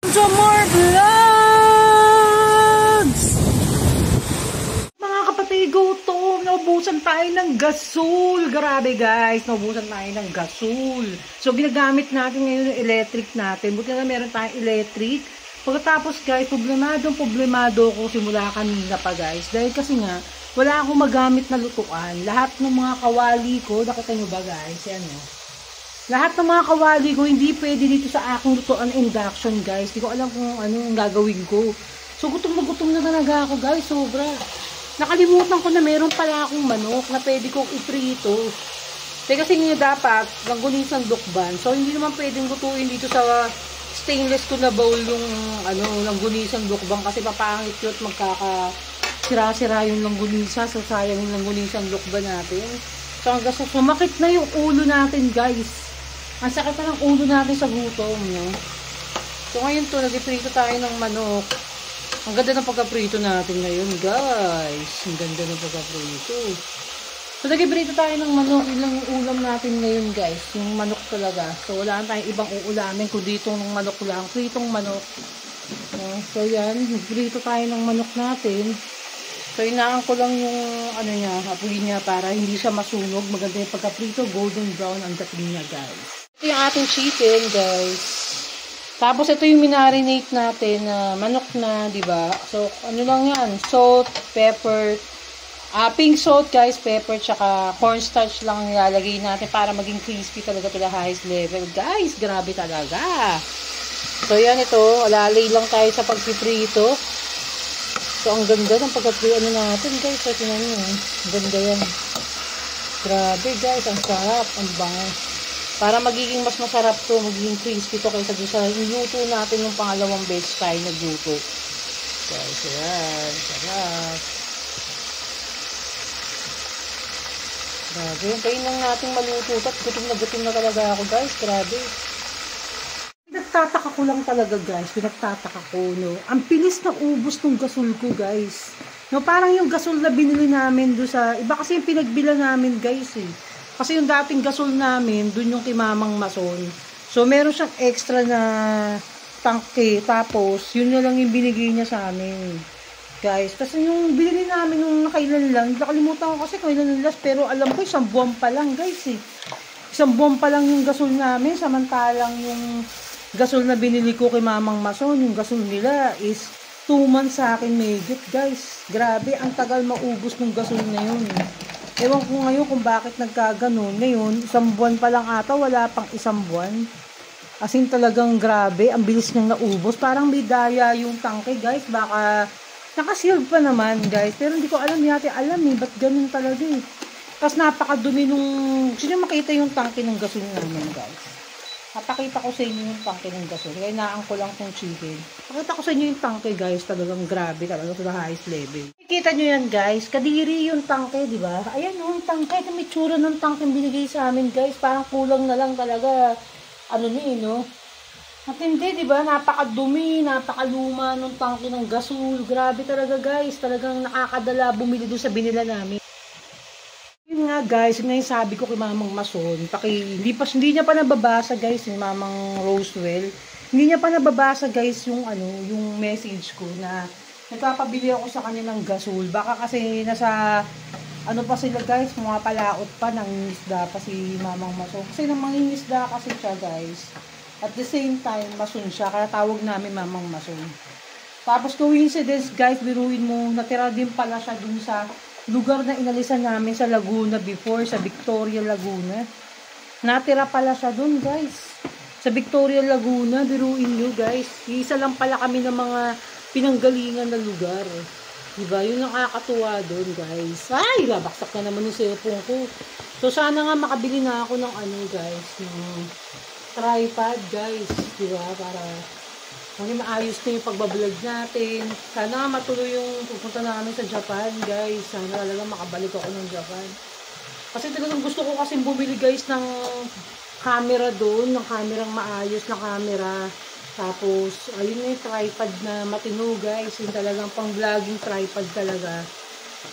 To more vlogs! Mga kapatid, gutom. Naubusan tayo ng gasol. Grabe guys, naubusan tayo ng gasol. So ginagamit natin ngayon yung electric natin. Buti na meron tayong electric. Pagkatapos guys, problemado ko simula kanina pa guys. Dahil kasi nga, wala akong magamit na lutuan. Lahat ng mga kawali ko, nakita nyo ba guys? Yan o. Lahat ng mga kawali ko, hindi pwede dito sa aking lutuan induction guys. Hindi ko alam kung ano ang gagawin ko. So gutom na talaga ako guys, sobra. Nakalimutan ko na meron pala akong manok na pwede kong iprito. Kasi nga dapat, langgunisan dukban. So hindi naman pwedeng lutuin dito sa stainless ko na bowl yung langgunisan dukban. Kasi papangit yun at magkakasira-sira yung langgunisa. So sayang yung langgunisan dukban natin. So hanggang sumakit na yung ulo natin guys. Ang sakit na ng ulo natin sa gutom, no? So ngayon to, nag-prito tayo ng manok. Ang ganda ng pagka-prito natin ngayon, guys. Ang ganda ng pagka-prito. So nag-prito tayo ng manok. Ilang ulam natin ngayon, guys. Yung manok talaga. So wala tayong ibang uulamin kundi itong manok lang. Pritong manok. So yan, nag-prito tayo ng manok natin. So inaan ko lang yung niya, apoy niya para hindi siya masunog. Maganda yung pagka-prito, golden brown ang dating niya, guys. Ito yung ating chicken, guys. Tapos ito yung minarinate natin na manok na, 'di ba? So ano lang 'yan, salt, pepper, pink salt, guys, pepper tsaka cornstarch lang nilalagay natin para maging crispy talaga to the highest level. Guys, grabe talaga. So yan ito, alalay lang tayo sa pagpiprito. So, ang ganda ng pagka-prito natin, guys. So, tingnan nyo. Ang ganda yan. Grabe, guys. Ang sarap. Ang bango. Para magiging mas masarap to, magiging crispy to kaysa doon sa luto natin yung pangalawang beses tayo nagluto. Guys, yan. Sarap. Grabe. Hintayin lang natin maluto. At gutom na talaga ako, guys. Grabe. Pinagtataka ko lang talaga guys, pinagtataka ko, no. Ang bilis na ubos ng gasol ko guys. No, parang yung gasol na binili namin do sa, iba kasi yung pinagbila namin guys eh. Kasi yung dating gasol namin, dun yung kay Mamang Mason. So meron siyang extra na tangke, tapos yun na lang yung binigay niya sa amin. Guys, kasi yung binili namin yung nakailan lang, nakalimutan ko kasi kailan last, pero alam ko isang buwan pa lang guys eh. Isang buwan pa lang yung gasol namin, samantalang yung gasol na binili ko kay Mamang Mason, yung gasol nila is 2 months sa akin mahigit guys. Grabe, ang tagal maubos ng gasol na yun. Ewan ko ngayon kung bakit nagkaganon. Ngayon, isang buwan pa lang ata, wala pang isang buwan. As in talagang grabe, ang bilis niyang naubos. Parang may daya yung tangke guys, baka nakasealed pa naman guys. Pero hindi ko alam, yate alam eh, ba't ganun talaga eh. Tapos napakadumi nung, sino makita yung tangke ng gasol namin guys. Napakita ko sa inyo yung tangke ng gasol. Kaya inaan ko lang tong chicken. Pakita ko sa inyo yung tangke guys. Talagang grabe. Talagang to the highest level. Kita nyo yan guys. Kadiri yung tangke, di ba? Ayan yung tangke. May tsura ng tangke binigay sa amin guys. Parang kulang na lang talaga. No? At hindi, di ba? Napakadumi, napakaluma ng tangke ng gasol. Grabe talaga guys. Talagang nakakadala bumili doon sa binila namin. Yun nga guys, yun nga yung sabi ko kay Mamang Mason, hindi niya pa nababasa guys, yung Mamang Rosewell, hindi niya pa nababasa guys yung message ko na nagpapabili ako sa kanya ng gasol. Baka kasi nasa pa sila guys, mga palaot pa, nangingisda pa si Mamang Mason. Kasi nang mangingisda kasi siya guys. At the same time, Mason siya, kaya tawag namin Mamang Mason. Tapos coincidence guys, biruin mo, natira din pala siya dun sa lugar na inalisan namin sa Laguna before, sa Victoria, Laguna. Natira pala siya dun guys. Sa Victoria, Laguna, biruin nyo guys. Isa lang pala kami ng mga pinanggalingan na lugar. Diba? Yun ang nakakatuwa dun guys. Ay, labaksak na naman yung cellphone ko. So sana nga makabili na ako ng guys, ng tripod guys. Diba? Para maging maayos na yung pagbablog natin. Sana matuloy yung pupunta namin sa Japan, guys. Sana talaga makabalik ako ng Japan. Kasi talagang gusto ko kasi bumili, guys, ng camera doon. Ng kamerang maayos na camera. Tapos, ayun na yung tripod na matino, guys. Yung talagang pang-vlogging tripod talaga.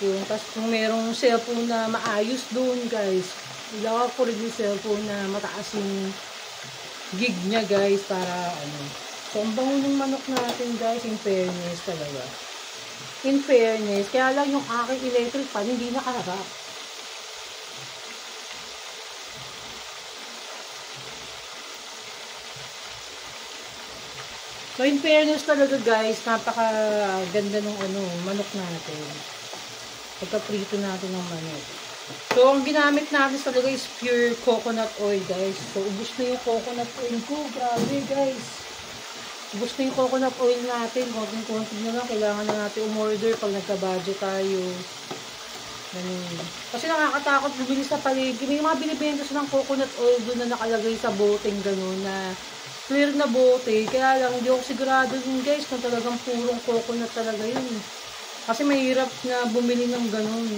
Yun. Tapos kung merong cellphone na maayos doon, guys. Ilawag ko rin yung cellphone na mataas yung gig niya, guys. Para, So, ang bango ng manok natin, guys, in fairness talaga. In fairness, kaya lang yung aking electric pan, hindi nakaharap. So, in fairness talaga, guys, napaka-ganda ng manok natin. Pagka-prito natin ng manok. So, ang ginamit natin talaga is pure coconut oil, guys. So, ubos na yung coconut oil ko. Grabe, guys. Ubos na yung coconut oil natin. Konting-konting na lang. Kailangan na natin umorder pag nagka-budget tayo. Ganun. Kasi nakakatakot bumili sa paligid. May mga binibenta silang coconut oil doon na nakalagay sa boteng gano'n na clear na bote. Kaya lang, hindi ako sigurado yun, guys, kung talagang purong coconut talaga yun. Kasi mahirap na bumili ng gano'n.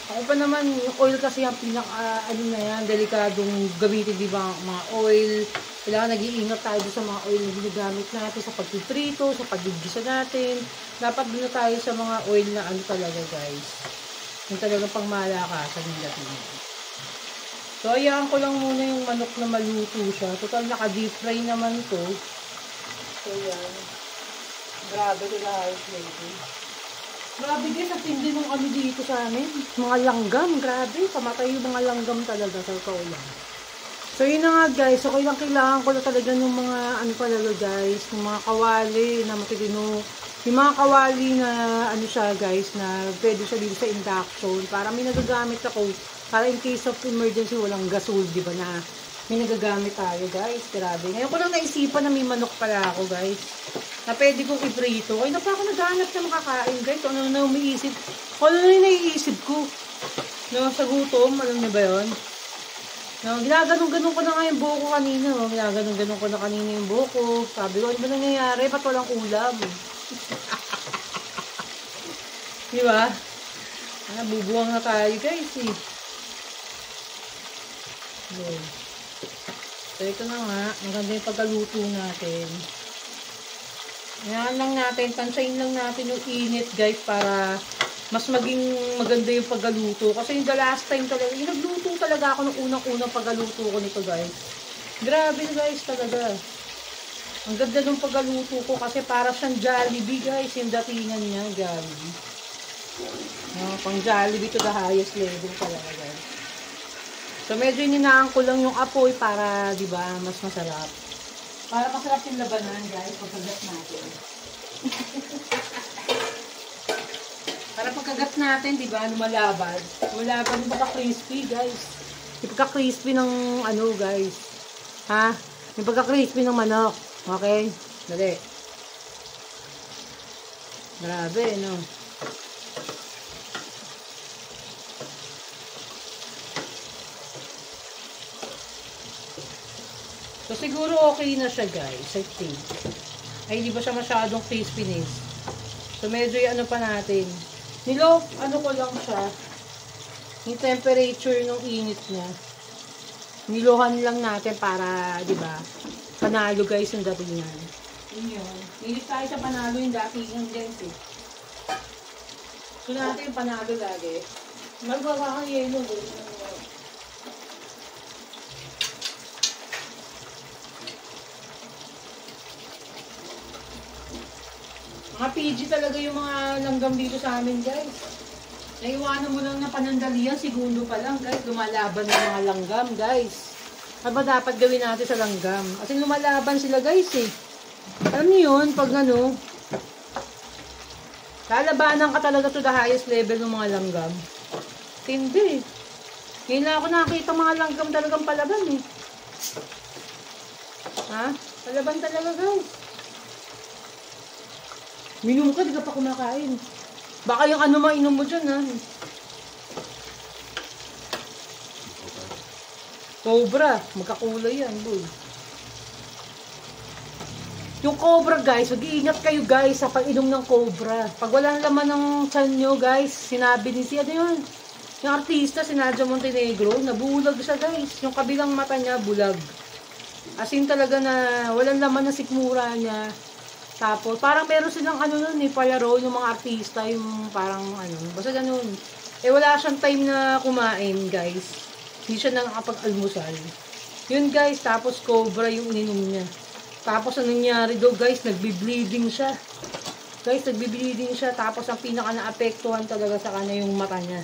Ako pa naman, yung oil kasi yung delikadong gamitin, di ba, mga oil. Kailangan nag-iingat tayo sa mga oil na ginagamit natin sa pagpiprito, sa paggigisa natin. Dapat doon na tayo sa mga oil na talaga, guys. Yung talagang pangmalakasan yung dating. So, ayaan ko lang muna yung manok na maluto siya. Total, naka-deep fry naman to. So, yan. Grabe ko na house lady. Grabe guys, ang tindi nung dito sa amin. Mga langgam, grabe. Kamatay yung mga langgam talaga sa kaulan. So, yun na nga guys. So, kailangan ko na talaga yung mga, guys, yung mga kawali na matitino. Yung mga kawali na, siya guys, na pwede siya dito sa induction. Para may nagagamit ako. Para in case of emergency, walang gasol, di ba na? May nagagamit tayo guys. Grabe. Ngayon ko lang naisipan na may manok pala ako guys. Na pwede kong iprito. Ay, na pa ako naghanap na makakain guys. Ano na umiisip. Ano na yung naiisip ko? No, sa gutom. Alam niyo ba yun? No, ginaganon-ganon ko na nga yung buho ko kanina. No? Ginaganon-ganon ko na kanina yung buho ko. Sabi ko, ano ba nangyayari? Ba't walang ulam? Di ba? Bubuwang na tayo guys eh. Okay. So, ito na nga. Maganda yung pagkaluto natin. Yan lang natin. Tansayin lang natin yung init guys para mas maging maganda yung pagkaluto. Kasi yung the last time talaga, yung nagluto talaga ako nung unang-unang pagkaluto ko nito guys. Grabe guys talaga. Ang ganda ng pagkaluto ko kasi para siyang Jollibee guys. Yung datingan niya. Jollibee. Pang Jollibee to the highest level talaga guys. So, medyo ninaan ko lang yung apoy para, di ba, mas masarap. Para masarap yung labanan, guys, pagkagat natin. Para pagkagat natin, di ba, lumalaban. Lumalaban yung pagka-crispy, guys. Yung pagka-crispy ng, guys. Ha? Yung pagka-crispy ng manok. Okay? Dali. Grabe, no? So, siguro okay na siya, guys. I think. Ay, hindi ba siya masyadong crispiness? So, medyo yung pa natin. Ko lang siya. Yung temperature ng init niya. Nilohan lang natin para, di ba, panalo, guys, yung datingan. Yun yun. Nilit tayo sa panalo yung datingan, guys, eh. So, natin yung panalo lagi. Magbawa kang yelo, guys. Mga PG talaga yung mga langgam dito sa amin, guys. Naiwanan mo lang na panandalian, segundo pa lang, guys. Lumalaban ng mga langgam, guys. Ano ba dapat gawin natin sa langgam? Kasi lumalaban sila, guys, eh. Alam niyo yun, pag lalabanan ka talaga to the highest level ng mga langgam. Hindi. Ngayon na ako nakita mga langgam talagang palaban, eh. Ha? Palaban talaga, guys. Minum ka, di ka pa kumakain. Baka yung mainom mo dyan, ha? Cobra. Magkakulay yan, boy. Yung cobra, guys, mag-iingat kayo, guys, sa pag-inom ng cobra. Pag walang laman ng tiyan nyo, guys, sinabi ni siya, yun? Yung artista, si Nadia Montenegro, nabulag siya, guys. Yung kabilang mata niya, bulag. As in talaga na walang laman na sikmura niya. Tapos, parang meron silang nun, palaro, yung mga artista, yung parang basta ganun. Eh, wala siyang time na kumain, guys. Hindi siya nakakapag-almusal. Yun, guys, tapos cobra yung ininom niya. Tapos ang nangyari daw guys, nagbi-bleeding siya. Guys, nagbi-bleeding siya. Tapos ang pinaka naapektuhan talaga sa kanya yung mata niya.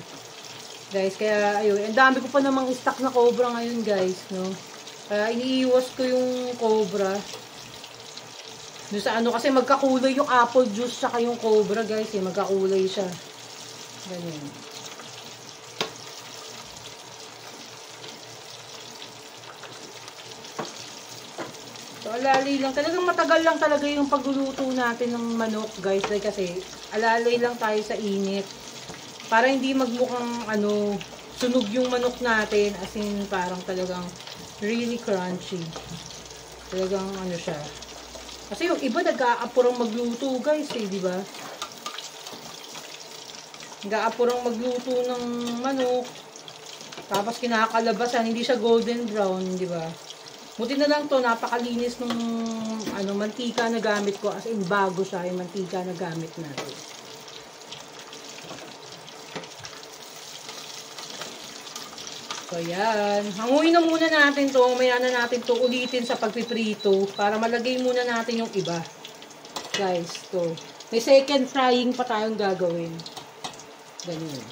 Guys, kaya ayun. Ang dami ko pa namang stock na cobra ngayon guys. No? Kaya iniiwas ko yung cobra. Doon sa ano, kasi magkakulay yung apple juice saka yung cobra guys. Eh, magkakulay siya. Ganyan. So, alalay lang. Talagang matagal lang talaga yung pagluluto natin ng manok, guys. Kasi, alalay lang tayo sa init. Para hindi magmukhang, ano, sunog yung manok natin. As in, parang talagang really crunchy. Talagang, ano siya. Kasi yung iba, nag-aapurang magluto, guys, eh, di ba? Nag-aapurang magluto ng manok. Tapos, kinakalabasan. Hindi siya golden brown, di ba? Buti na lang to, napakalinis nung ano, mantika na gamit ko. As in, bago siya yung mantika na gamit natin. So, yan. Hanguin na muna natin to. Maya na natin to ulitin sa pagpiprito. Para malagay muna natin yung iba. Guys, to. May second frying pa tayong gagawin. Ganyan.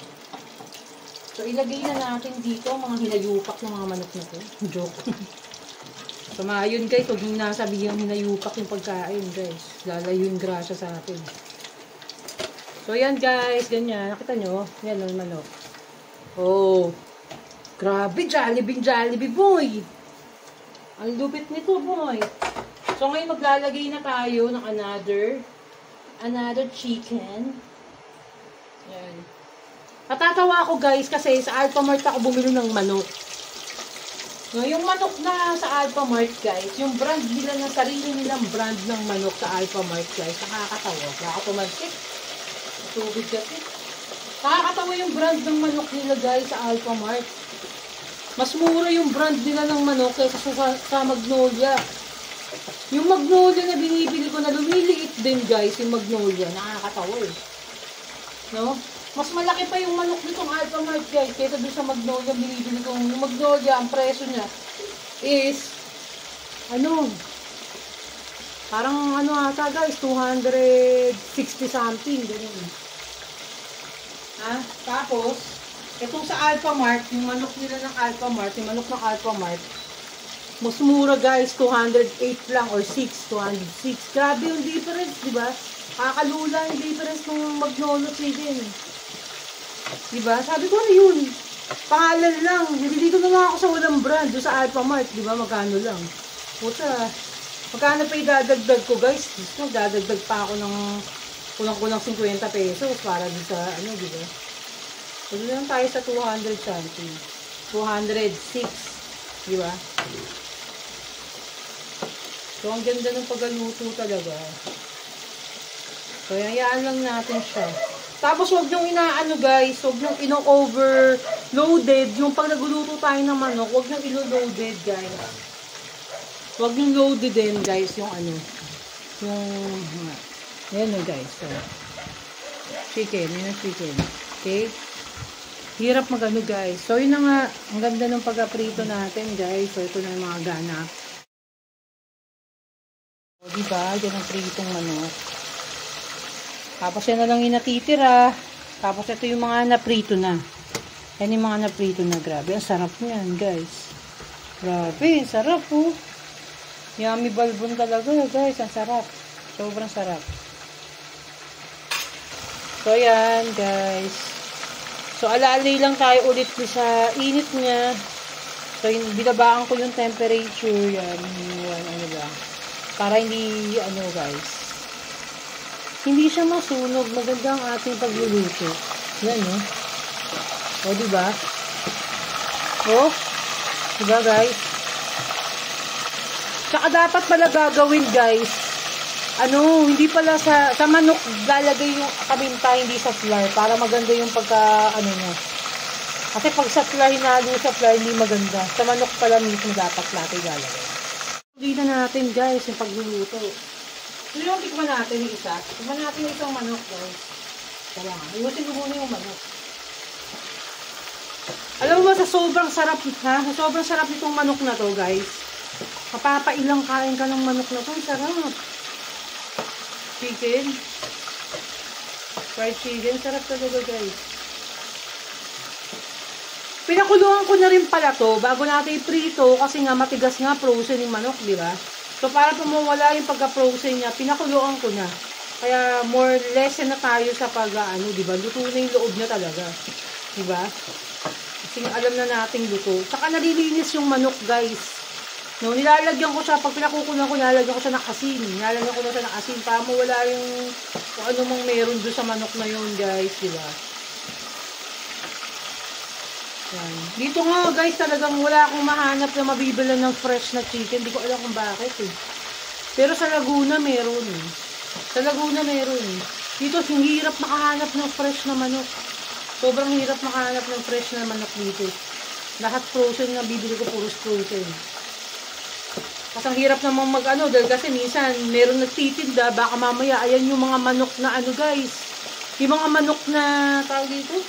So, ilagay na natin dito mga hinayupak ng mga manok na to. Joke. So, yun guys, huwag nyo nasabihin hinayupak yung pagkain, guys. Lalayo yung grasya sa atin. So, yan guys, ganyan. Nakita nyo? Yan ang manok. Oh, grabe, Jollibee boy! Ang lupit nito, boy. So, ngayon maglalagay na tayo ng another chicken. Yan. Natatawa ako guys, kasi sa Alphamart ako bumili ng manok. No, yung manok na sa Alphamart guys, yung brand nila na sarili nilang brand ng manok sa Alphamart guys, nakakatawa. Nakakatumansik. Tubig kasi. Nakakatawa yung brand ng manok nila guys sa Alphamart. Mas mura yung brand nila ng manok kaysa sa Magnolia. Yung Magnolia na binibili ko na lumiliit din guys, yung Magnolia. Nakakatawa eh. No? Mas malaki pa yung manok nitong Alphamart guys kaysa doon sa Magnolia binibili ko. Yung Magnolia, ang presyo niya is ano, parang ano ata guys, 260 something. Ganun. Ha? Tapos, itong sa Alphamart, yung manok nila ng Alphamart, yung manok ng Alphamart, mas mura guys, 208 lang or 206. Grabe yung difference, di ba? Kakalula yung difference ng Magnolia chicken. Diba? Sabi ko na yun. Pangalan lang. Bibili ko na nga ako sa walang brand. Doon sa Alphamart. Diba? Magkano lang. Puta. Magkano pa idadagdag ko guys? Gusto, dadagdag pa ako ng kulang-kulang 50 pesos para doon sa ano, diba? So, doon lang tayo sa 200 something. 206. Diba? So, ang ganda ng pagluto talaga. So, hayaan lang natin siya. Tapos, huwag nyo inaano guys, huwag nyo ino-overloaded. Yung pag nagluluto tayo ng manok, huwag nyo ilo-loaded guys. Huwag nyo loaded din guys, yung ano. Ayan o guys. So, chicken, yun ang chicken. Okay? Hirap magano guys. So, yun na nga, ang ganda ng pag-aprito natin guys. So, ito na yung mga ganap. O, diba? Yan ang pritong manok. Tapos yan na lang yung natitira. Tapos ito yung mga naprito na. Yan yung mga naprito na. Grabe, ang sarap niyan guys. Grabe, sarap oh. Yummy balbon talaga guys. Ang sarap. Sobrang sarap. So yan guys. So alalay lang tayo ulit sa init niya. So binabaan ko yung temperature. Yan. Ano ba. Para hindi ano guys. Hindi siya masunog. Maganda ang ating pagluluto. Yan, no? O, diba? O, diba, guys? Tsaka dapat pala gagawin, guys. Ano, hindi pala sa manok lalagay yung kabinta, hindi sa flour. Para maganda yung pagka, ano niya. Kasi pag sa flour, hinalo sa flour, hindi maganda. Sa manok pala mismo dapat natin lalagay. Hindi na natin, guys, yung pagluluto. So, yung tikman natin yung isa. Tikman natin yung isang manok, guys. Kailangan. Iwasin mo muna yung manok. Alam mo ba, sa sobrang sarap, ha? Sa sobrang sarap nitong manok na to, guys. Mapapailang kain ka ng manok na to. Sarap. Chicken. Fried chicken. Sarap talaga guys. Pinakuluan ko na rin pala to bago natin i-prito kasi nga matigas nga frozen yung manok, di ba? So para mawala yung pagka-frozen niya, pinakuluan ko na. Kaya more lesson na tayo sa pag-ano, di ba? Luto na yung loob na talaga. Di ba? Kasi alam na nating luto. Saka nalilinis yung manok, guys. No, nilalagyan ko siya, pag pinakukulan ko, nilalagyan ko siya ng asin. Nilalagyan ko na siya ng asin para mawala yung kung ano mang meron doon sa manok na yun, guys, di ba? Yan. Dito nga, guys, talagang wala akong mahanap na mabibila ng fresh na chicken. Hindi ko alam kung bakit, eh. Pero sa Laguna, meron, eh. Sa Laguna, meron, eh. Dito, hirap makahanap ng fresh na manok. Sobrang hirap makahanap ng fresh na manok dito. Lahat frozen na bibili ko, puros frozen. Kasi ang hirap namang mag-ano, dahil kasi minsan, meron nagtitinda, baka mamaya, ayan yung mga manok na ano, guys. Yung mga manok na, tawag dito?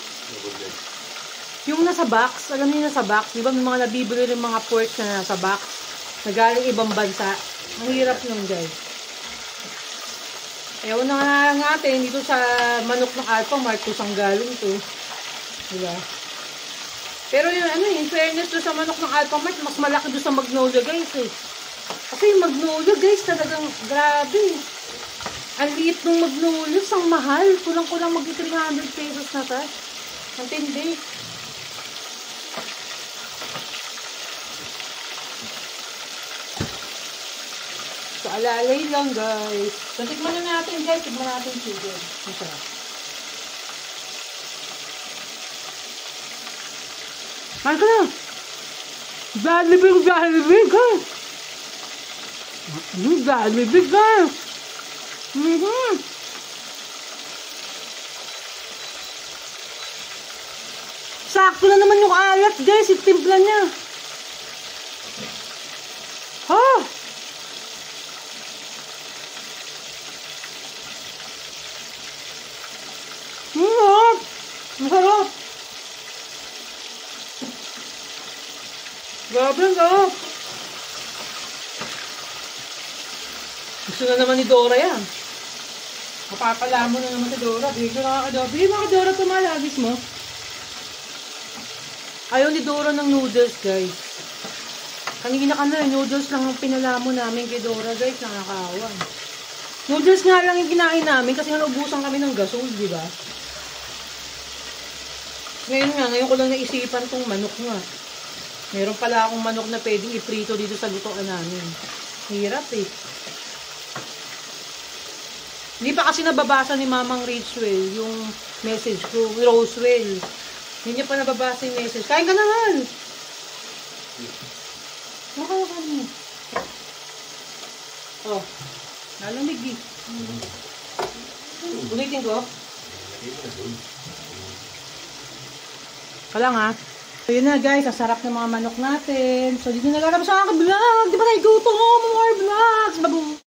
Yung nasa box, alam niyo nasa box, di ba? May mga nabibili ng mga pork na nasa box, na galing ibang bansa. Ang hirap nun, guys. Ewan na nga natin, dito sa manok ng Alpha Mart, kusang galing to. Diba? Pero yung ano, in fairness to sa manok ng Alpha Mart, mas malaki doon sa Magnolia, guys, eh. Kasi yung Magnolia, guys, talagang grabe. Ang liit ng Magnolia, ang mahal. Kulang-kulang mag-300 pesos na ta. Ang tindi. So, alalay lang, guys. So, tikman na natin, guys. Tikman natin chicken. Masarap. Kain ka na. Jollibee, Jollibee, guys. Jollibee, guys. Sakto na naman yung alat, guys. Itimpla niya. Ha? Masarap. Grabe, sarap. Gusto na naman ni Dora yan. Mapapala mo na naman si Dora. Bigyan ka ka Dora. Bigyan mo ka Dora, tumalagis mo. Ayaw ni Dora ng noodles, guys. Kanina ka na, noodles lang ang pinalamo namin kay Dora, guys. Nakakaawa. Noodles nga lang yung kinain namin kasi nga naubusan kami ng gasol, di ba? Ngayon ko lang naisipan tong manok nga. Meron pala akong manok na pwedeng iprito dito sa lutoan namin. Hirap eh. Hindi pa kasi nababasa ni Mamang Richwell yung message ko, Rosewell. Hindi niya pa nababasa yung message. Kain ka naman! Makawakan mo. Oh, nalamig eh. Ulitin ko. Kala nga. So yun na guys, ang sarap ng mga manok natin. So dito na lang sa aking vlog. Di ba tayo go to more vlogs? Babu!